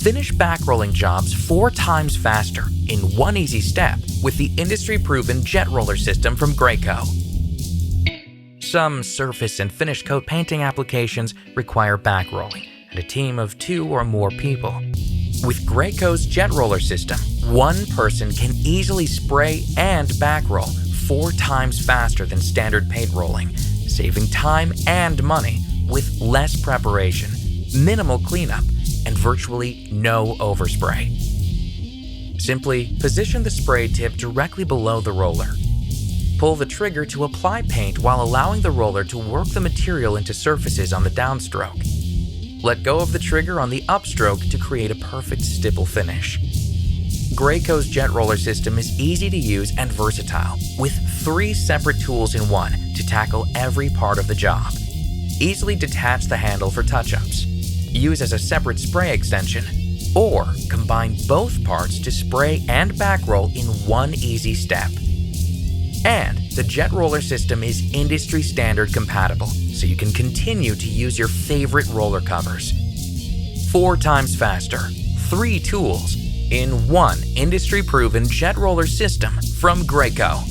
Finish back-rolling jobs 4 times faster in one easy step with the industry-proven JetRoller System from Graco. Some surface and finish coat painting applications require back-rolling and a team of 2 or more people. With Graco's JetRoller System, one person can easily spray and back-roll 4 times faster than standard paint rolling, saving time and money with less preparation, minimal cleanup, and virtually no overspray. Simply position the spray tip directly below the roller. Pull the trigger to apply paint while allowing the roller to work the material into surfaces on the downstroke. Let go of the trigger on the upstroke to create a perfect stipple finish. Graco's JetRoller System is easy to use and versatile, with 3 separate tools in one to tackle every part of the job. Easily detach the handle for touch-ups, use as a separate spray extension, or combine both parts to spray and back-roll in one easy step. And the JetRoller System is industry standard compatible, so you can continue to use your favorite roller covers. 4 times faster, 3 tools, in one industry-proven JetRoller System from Graco.